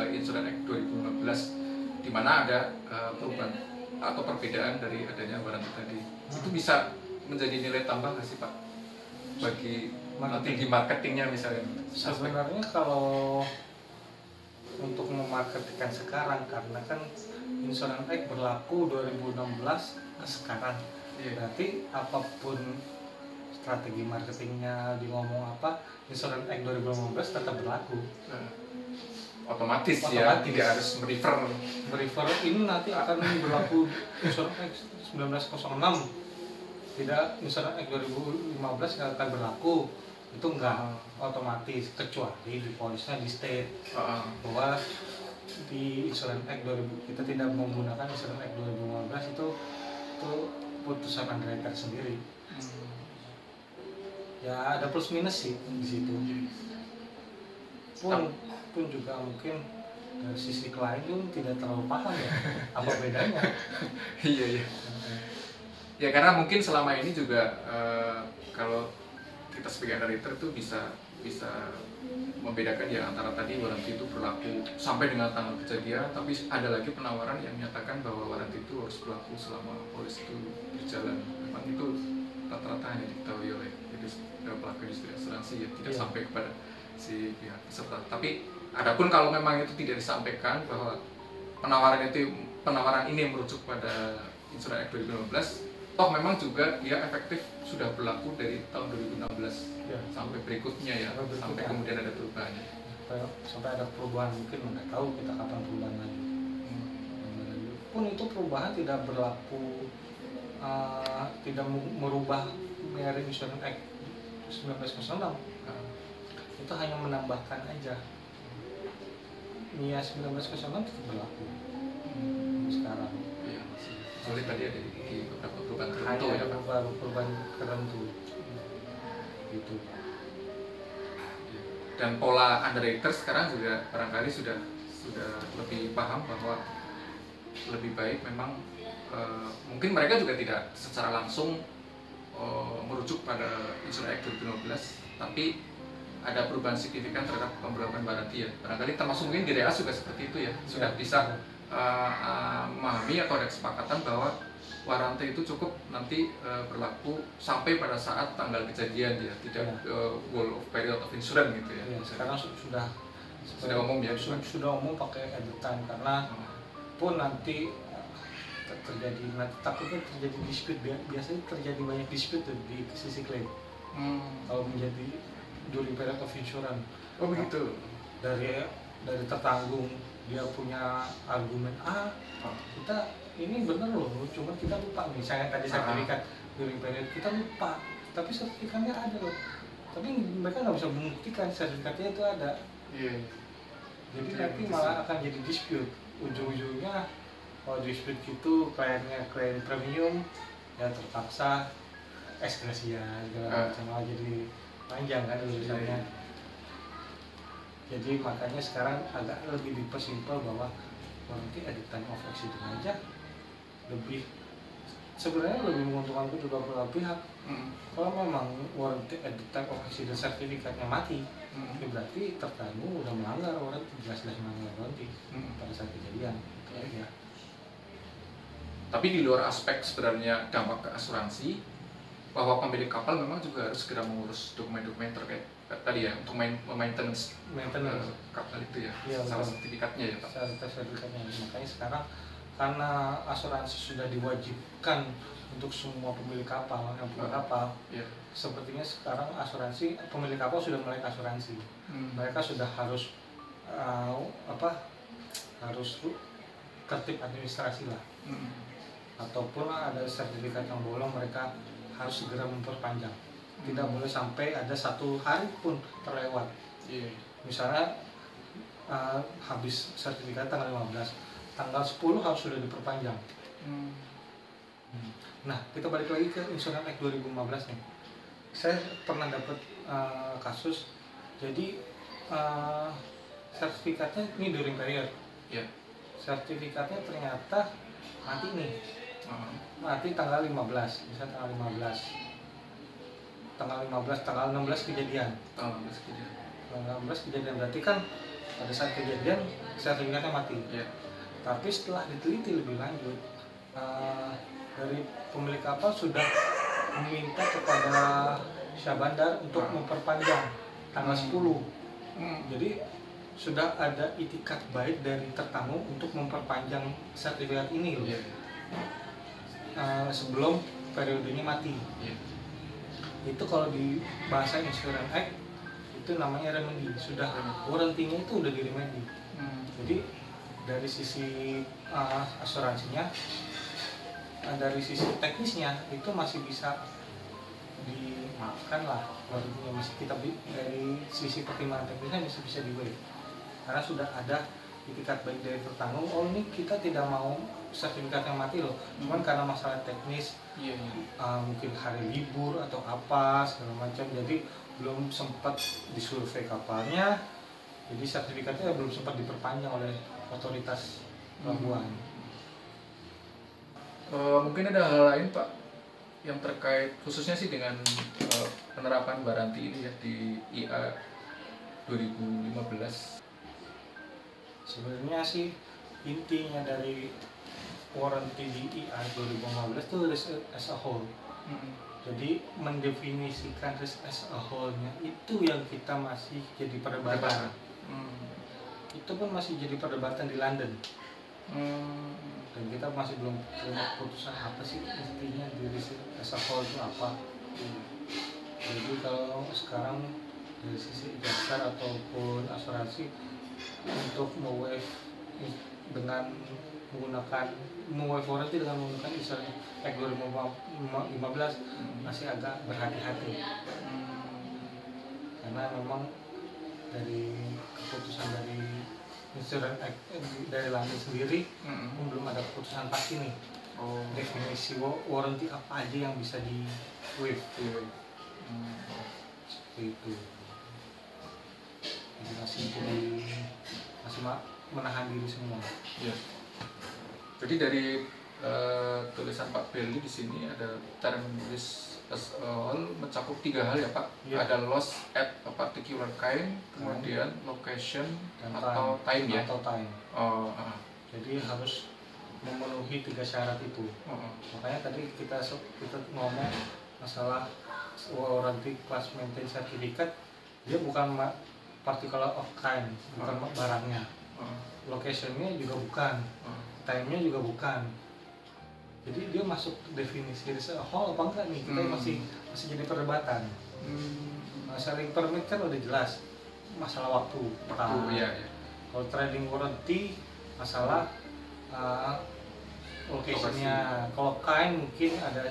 Insurance Act 2015, di mana ada perubahan atau perbedaan dari adanya waranti tadi. Itu bisa menjadi nilai tambah nggak sih Pak bagi nanti di marketingnya misalnya? Sebenarnya kalau untuk memarketkan sekarang, karena kan Insurance Act berlaku 2016 ke sekarang, berarti apapun strategi marketingnya di ngomong apa, Insurance Act 2015 tetap berlaku. Otomatis ya, tidak harus merefer ini nanti akan berlaku Insurance Act 1906, tidak Insurance Act 2015 nggak akan berlaku, itu enggak otomatis, kecuali di polisnya di state bahwa di Insurance Act 2000 kita tidak menggunakan Insurance Act 2015, itu putusan underwriter sendiri. Ya ada plus minus sih di situ. Pun juga mungkin dari sisi klien pun tidak terlalu paham ya apa bedanya. Iya. Ya karena mungkin selama ini juga kalau kita sebagai underwriter tuh bisa membedakan ya antara tadi waranti itu berlaku sampai dengan tanggal kejadian, tapi ada lagi penawaran yang menyatakan bahwa waranti itu harus berlaku selama polis itu berjalan. Memang itu rata-rata hanya diketahui oleh pelaku industri asuransi ya, tidak sampai kepada si pihak peserta. Tapi adapun kalau memang itu tidak disampaikan bahwa penawaran ini merujuk pada Insurance Act 2015, toh memang juga dia efektif sudah berlaku dari tahun 2016 sampai berikutnya ya, sampai kemudian ada perubahan. Sampai ada perubahan, mungkin nggak tahu kita kapan perubahan lagi. Pun itu perubahan tidak berlaku, tidak merubah Marine Insurance Act 1906. Itu hanya menambahkan aja. MIA 1906 tetap berlaku sekarang. Iya, kecuali tadi ada di beberapa perubahan tertentu Hanya ya Pak. perubahan tertentu gitu. Dan pola underwriter sekarang juga barangkali sudah lebih paham bahwa lebih baik memang mungkin mereka juga tidak secara langsung merujuk pada Insurance Act 2015, tapi ada perubahan signifikan terhadap pemberlakuan waranti ya. Barangkali termasuk mungkin di REAS juga seperti itu ya, sudah bisa memahami atau ada kesepakatan bahwa waranti itu cukup nanti berlaku sampai pada saat tanggal kejadian ya, tidak whole of period of insurance gitu ya. Sekarang sudah umum ya, sudah umum pakai editan, karena pun nanti takutnya terjadi dispute, biasanya terjadi banyak dispute di sisi klaim. Kalau menjadi during period of insurance. Oh begitu. Dari dari tertanggung, dia punya argumen kita ini bener loh, cuma kita lupa nih, misalnya tadi sertifikat during period kita lupa, tapi sertifikatnya ada loh, tapi mereka nggak bisa membuktikan sertifikatnya itu ada. Jadi nanti malah akan jadi dispute, ujung-ujungnya kalau dispute gitu kliennya klaim premium ya terpaksa eskalasi segala macam, malah jadi panjang kan urusannya. Jadi makanya sekarang agak lebih dipersimpel bahwa warranty at the time of accident aja lebih sebenarnya lebih menguntungkan kedua belah pihak. Kalau memang warranty at the time of accident sertifikatnya mati, ya berarti tertanggung udah melanggar warranty, jelas-jelas melanggar warranty pada saat kejadian. Ya. Tapi di luar aspek sebenarnya dampak ke asuransi, bahwa pemilik kapal memang juga harus segera mengurus dokumen-dokumen terkait tadi ya, untuk maintenance kapal itu ya, salah sertifikatnya ya Pak. Salah sertifikatnya. Makanya sekarang karena asuransi sudah diwajibkan untuk semua pemilik kapal yang punya kapal, sepertinya sekarang asuransi pemilik kapal sudah mulai asuransi. Mereka sudah harus harus tertib administrasi lah. Ataupun ada sertifikat yang bolong, mereka harus segera memperpanjang. Tidak boleh sampai ada 1 hari pun terlewat. Misalnya habis sertifikat tanggal 15, tanggal 10 harus sudah diperpanjang. Nah, kita balik lagi ke Insurance Act 2015 nih. Saya pernah dapat kasus, jadi sertifikatnya ini during period. Sertifikatnya ternyata mati nih. Mati tanggal 15, bisa tanggal 15. Tanggal 16 kejadian. Tanggal 16 kejadian berarti kan pada saat kejadian sertifikatnya mati. Tapi setelah diteliti lebih lanjut, dari pemilik kapal sudah meminta kepada Syah Bandar untuk memperpanjang tanggal 10. Jadi sudah ada itikat baik dari tertanggung untuk memperpanjang sertifikat ini loh. Sebelum periodenya mati. Itu kalau di bahasa Insurance Act itu namanya remedy, sudah warranty-nya itu udah di remedy. Jadi dari sisi asuransinya, dari sisi teknisnya itu masih bisa dimaafkan lah, warranty-nya masih kita dari sisi pertimbangan teknisnya masih bisa di waive karena sudah ada itikat baik dari tertanggung. Oh ini kita tidak mau sertifikat yang mati loh, cuman karena masalah teknis, mungkin hari libur atau apa segala macam, jadi belum sempat disurvei kapalnya, jadi sertifikatnya belum sempat diperpanjang oleh otoritas pelabuhan. Mungkin ada hal lain Pak yang terkait khususnya sih dengan penerapan warranty ini ya di IA 2015. Sebenarnya sih intinya dari warranty di IA 2015 itu risk as a whole. Jadi mendefinisikan risk as a whole-nya itu yang kita masih jadi perdebatan. Itu pun masih jadi perdebatan di London. Dan kita masih belum punya keputusan apa sih intinya di risk as a whole itu apa. Jadi kalau sekarang dari sisi dasar ataupun asuransi untuk mewaive dengan menggunakan warranty dengan menggunakan Insurance Act 2015 masih agak berhati-hati karena memang dari keputusan dari Insurance Act dari London sendiri belum ada keputusan pasti nih definisi warranty apa aja yang bisa di waive seperti itu. Jadi masih menahan diri semua. Jadi dari tulisan Pak Belly di sini ada term risk as a whole mencakup 3 hal ya Pak. Ada loss at a particular kind, kemudian location dan atau time ya. Atau time. Jadi harus memenuhi 3 syarat itu. Makanya tadi kita ngomong masalah warranty class maintain certificate, dia bukan particular of kind, bukan barangnya. Location-nya juga bukan, time-nya juga bukan. Jadi dia masuk definisi risk whole apa enggak nih? Kita masih jadi perdebatan. Selling permit kan udah jelas masalah waktu. Kalau trading warranty masalah location-nya. Kalau kain mungkin ada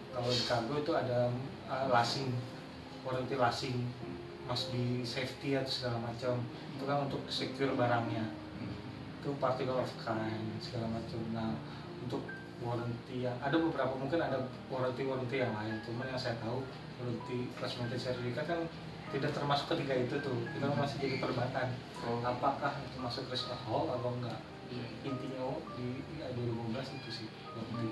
kalau di kargo itu ada lasing, warranty lasing, must be safety atau segala macam. Itu kan untuk secure barangnya. Itu particle of kind segala macam. Nah, untuk warranty yang ada beberapa, mungkin ada warranty yang lain, cuman yang saya tahu warranty plus maintenance sertifikat kan tidak termasuk ketiga itu tuh. Kita masih jadi perdebatan apakah itu masuk risk of hull atau enggak. Intinya di 2015 itu sih warranty.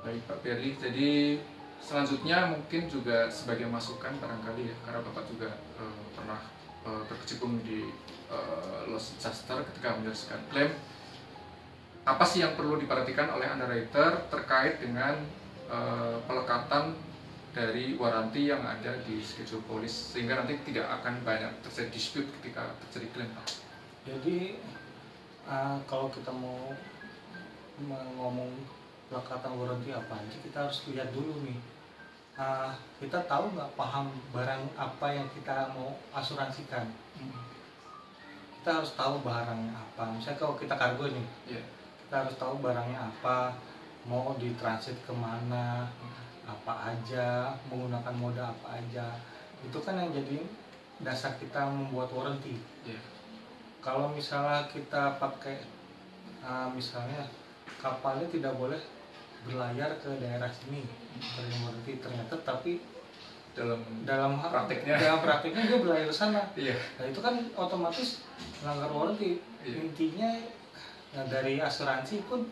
Baik Pak Ferry, jadi selanjutnya mungkin juga sebagai masukan barangkali ya, karena Bapak juga pernah berkecimpung di loss adjuster ketika menyelesaikan klaim. Apa sih yang perlu diperhatikan oleh underwriter terkait dengan pelekatan dari waranti yang ada di schedule policy sehingga nanti tidak akan banyak terjadi dispute ketika terjadi klaim, Pak? Jadi kalau kita mau ngomong pelekatan waranti apa aja, kita harus lihat dulu nih. Kita tahu nggak, paham barang apa yang kita mau asuransikan. Kita harus tahu barangnya apa. Misalnya kalau kita kargo nih, kita harus tahu barangnya apa, mau ditransit kemana, apa aja, menggunakan moda apa aja. Itu kan yang jadi dasar kita membuat warranty. Kalau misalnya kita pakai misalnya kapalnya tidak boleh berlayar ke daerah sini, warranty ternyata, tapi dalam prakteknya dia berlayar ke sana. Nah, itu kan otomatis melanggar warranty. Intinya dari asuransi pun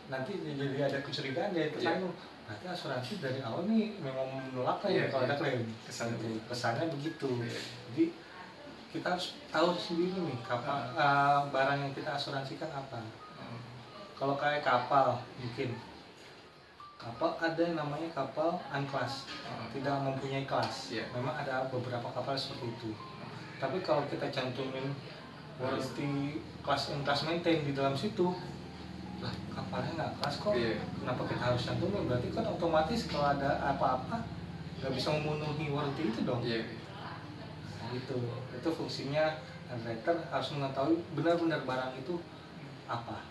nanti jadi ada kecurigaan dari tersangka. Berarti asuransi dari awal nih memang menolak kalau ada klaim. Kesannya begitu. Jadi kita harus tahu sendiri nih barang yang kita asuransikan apa. Kalau kayak kapal, mungkin kapal ada yang namanya kapal unclass, tidak mempunyai kelas. Memang ada beberapa kapal seperti itu. Tapi kalau kita cantumin warranty kelas maintain di dalam situ, lah kapalnya nggak kelas kok, kenapa kita harus cantumin? Berarti kan otomatis kalau ada apa-apa nggak bisa memenuhi warranty itu dong. Nah, itu fungsinya underwriter harus mengetahui benar-benar barang itu apa.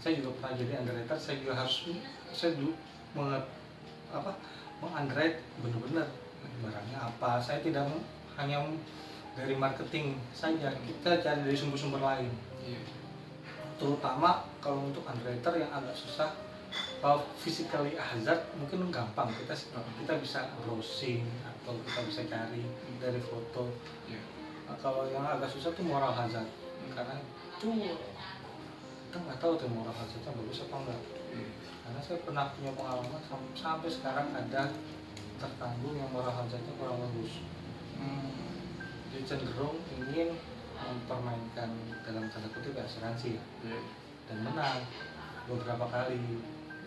Saya juga pernah jadi underwriter, saya dulu meng-underwrite benar-benar barangnya apa. Saya tidak hanya dari marketing saja, kita cari dari sumber-sumber lain. Terutama kalau untuk underwriter yang agak susah, kalau physically hazard mungkin gampang, kita bisa browsing atau kita bisa cari dari foto. Nah, kalau yang agak susah tuh moral hazard, karena itu kita nggak tahu tuh moral hazardnya bagus apa enggak. Karena saya pernah punya pengalaman sampai sekarang ada tertanggung yang moral hazardnya kurang bagus. Dia cenderung ingin mempermainkan dalam tanda kutip asuransi dan menang beberapa kali.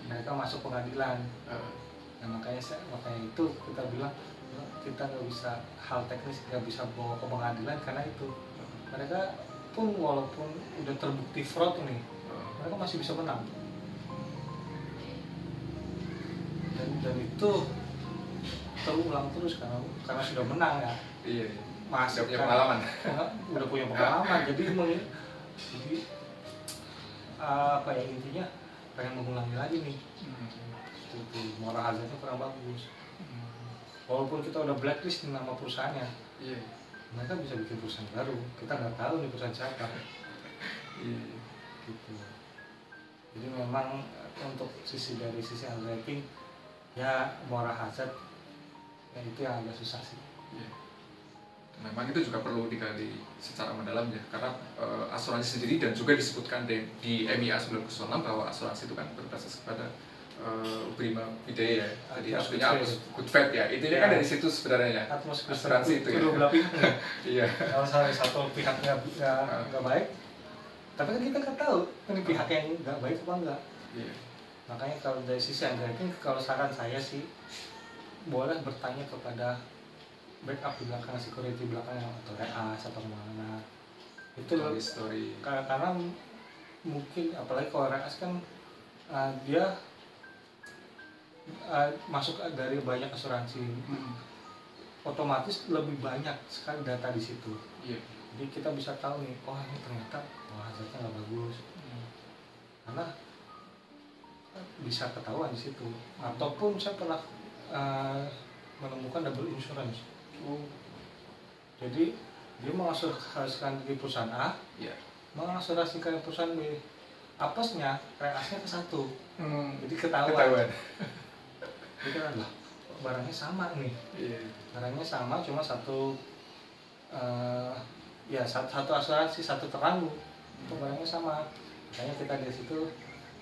Mereka masuk pengadilan. Nah, makanya itu kita bilang kita nggak bisa, hal teknis nggak bisa bawa ke pengadilan karena itu mereka pun walaupun udah terbukti fraud ini, mereka masih bisa menang. Dan itu terulang terus karena sudah menang ya. Masih punya pengalaman. Udah punya pengalaman, jadi apa ya, intinya pengen mengulangi lagi nih. Itu moral hazardnya kurang bagus. Walaupun kita udah blacklist nama perusahaannya, mereka bisa bikin perusahaan baru. Kita nggak tahu nih perusahaan siapa. Gitu. Jadi memang untuk dari sisi underwriting ya moral hazard ya itu yang agak susah sih. Memang itu juga perlu digali secara mendalam ya, karena asuransi sendiri dan juga disebutkan di MIA 906 bahwa asuransi itu kan berbasis kepada prima fide ya, jadi artinya harus good faith ya, intinya kan dari situ sebenarnya asuransi itu ya. Kedua belah pihak. Iya. Kalau salah satu pihak nggak baik, tapi kan kita nggak tahu ini pihak yang nggak baik apa enggak. Makanya kalau dari sisi underwriting, kalau saran saya sih boleh bertanya kepada backup di belakang, security belakang atau reas atau mana. Itu story. Karena mungkin apalagi kalau reas kan dia masuk dari banyak asuransi. otomatis lebih banyak sekali data di situ. Iya. Jadi kita bisa tahu nih, oh ini ternyata hasilnya nggak bagus, karena bisa ketahuan di situ. Ataupun saya pernah menemukan double insurance. Jadi dia mengasuransikan di perusahaan A, Iya. mengasuransikan perusahaan B. Apesnya, reasnya ke satu. Jadi ketahuan. Jadi kan lah, barangnya sama nih. Iya. Barangnya sama, cuma satu ya satu asuransi, satu teranggu. Itu barangnya sama. Makanya kita di situ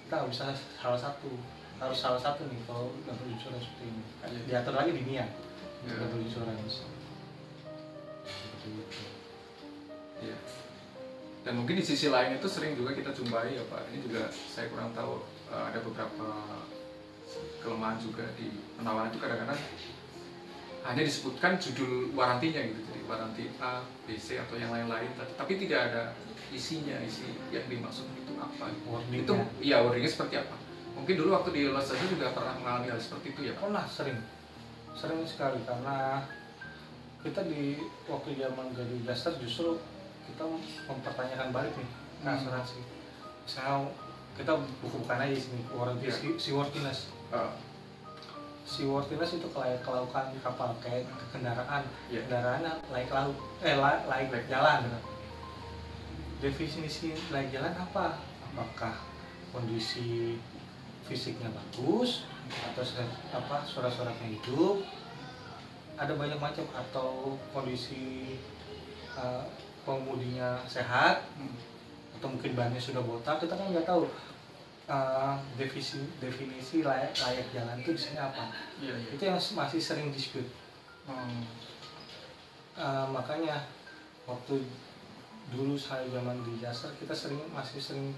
kita nggak bisa salah satu. Harus salah satu nih kalau double insurance seperti ini. Diatur lagi di NIA. Double insurance. Seperti itu. Iya. Dan mungkin di sisi lain itu sering juga kita jumpai ya Pak, ini juga saya kurang tahu, ada beberapa kelemahan juga di penawaran itu kadang-kadang hanya disebutkan judul warantinya gitu, jadi waranti A, B, C atau yang lain-lain, tapi tidak ada isinya, isi yang dimaksud itu apa gitu. Itu iya, wordingnya seperti apa? Mungkin dulu waktu di Los Angeles juga pernah mengalami hal seperti itu ya Pak? Pernah, sering sekali, karena kita di waktu zaman jadi adjuster justru kita mempertanyakan balik nih ke asuransi. Misalnya kita bukan aja sini warranty seaworthiness. Seaworthiness itu kelaukan kapal, kayak kendaraan. Kendaraannya layak laut, layak jalan. Definisi layak jalan apa? Apakah kondisi fisiknya bagus atau surat-suratnya hidup? Ada banyak macam, atau kondisi pengemudinya sehat, atau mungkin bannya sudah botak. Kita kan nggak tahu definisi layak jalan itu di sini apa. Itu yang masih sering dispute. Makanya waktu dulu saya zaman di jasa, kita masih sering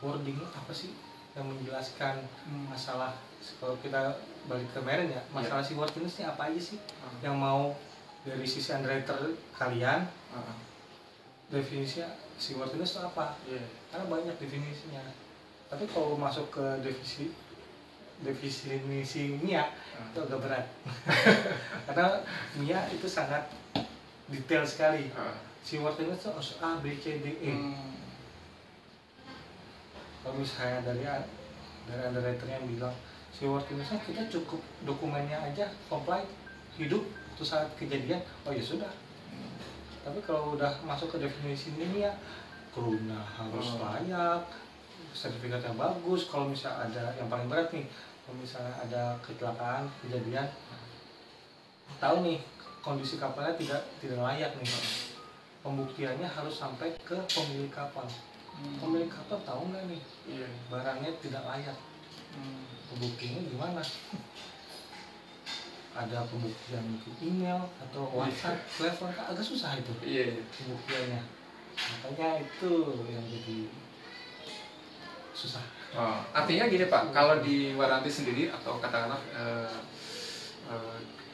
wording apa sih yang menjelaskan masalah. Kalau kita balik ke Meren ya, masalah si worthiness ini apa aja sih yang mau dari sisi underwriter kalian. Definisinya si worthiness itu apa? Karena banyak definisinya. Tapi kalau masuk ke definisi MIA itu agak berat. Karena MIA itu sangat detail sekali. Si worthiness itu harus A, B, C, D, E. Kalau misalnya dari underwriter yang bilang si worthiness-nya kita cukup dokumennya aja comply, hidup itu saat kejadian, oh ya sudah. Tapi kalau udah masuk ke definisi ini ya, krunya harus layak, sertifikatnya bagus. Kalau misalnya ada yang paling berat nih, kalau misalnya ada kecelakaan, kejadian, tahu nih kondisi kapalnya tidak layak nih, pembuktiannya harus sampai ke pemilik kapal. Pemilik kapal tahu nggak nih barangnya tidak layak, pembuktiannya gimana? Ada pembuktian mungkin email atau WhatsApp, telepon, kan agak susah itu pembuktiannya. Makanya itu yang jadi susah. Artinya gini Pak, kalau di waranti sendiri atau katakanlah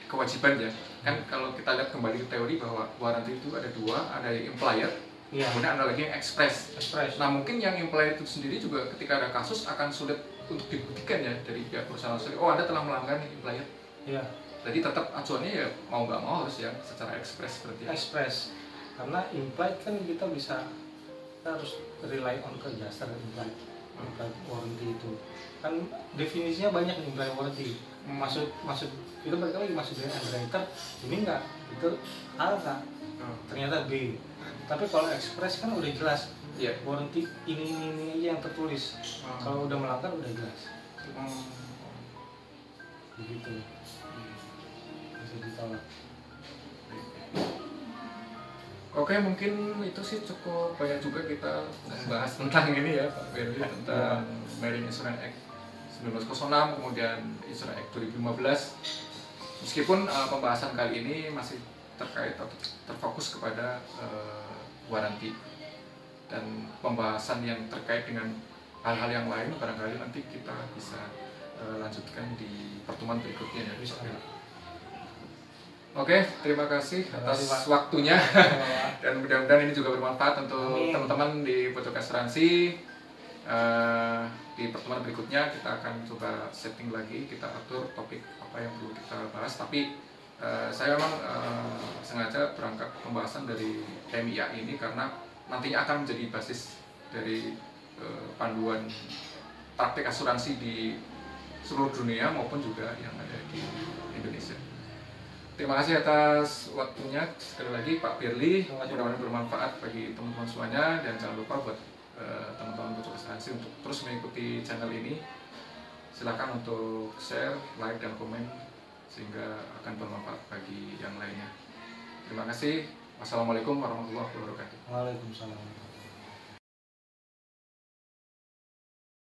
kewajiban ya, kan kalau kita lihat kembali ke teori bahwa waranti itu ada dua, ada yang implied, kemudian ada lagi yang express. Nah mungkin yang implied itu sendiri juga ketika ada kasus akan sulit untuk dibuktikan ya dari pihak perusahaan sendiri. Oh Anda telah melanggar nih implied. Jadi tetap acuannya ya mau nggak mau harus yang secara ekspres seperti itu. Ekspres, karena implied kan kita harus rely on ke jasa implied warranty itu. Kan definisinya banyak nih implied warranty. Maksud itu balik lagi masuk dari underwriter ini enggak, itu A enggak, ternyata B. Tapi kalau ekspres kan udah jelas. Warranty ini aja yang tertulis. Kalau udah melanggar udah jelas. Begitu. Ditolak. Oke, mungkin itu sih cukup banyak juga kita membahas tentang ini ya Pak Berli, tentang Marine Insurance Act 1906, kemudian Insurance Act 2015. Meskipun pembahasan kali ini masih terkait atau terfokus kepada waranti, dan pembahasan yang terkait dengan hal-hal yang lain barangkali nanti kita bisa lanjutkan di pertemuan berikutnya ya. Oke, terima kasih atas waktunya dan mudah-mudahan ini juga bermanfaat untuk teman-teman di Pojok Asuransi. Di pertemuan berikutnya kita akan coba setting lagi, kita atur topik apa yang perlu kita bahas, tapi Saya memang sengaja berangkat pembahasan dari MIA ini karena nantinya akan menjadi basis dari panduan praktik asuransi di seluruh dunia maupun juga yang ada di Indonesia. Terima kasih atas waktunya sekali lagi Pak Firly, mudah-mudahan bermanfaat bagi teman-teman semuanya, dan jangan lupa buat teman-teman untuk asuransi untuk terus mengikuti channel ini. Silakan untuk share, like, dan komen sehingga akan bermanfaat bagi yang lainnya. Terima kasih. Wassalamualaikum warahmatullahi wabarakatuh. Waalaikumsalam.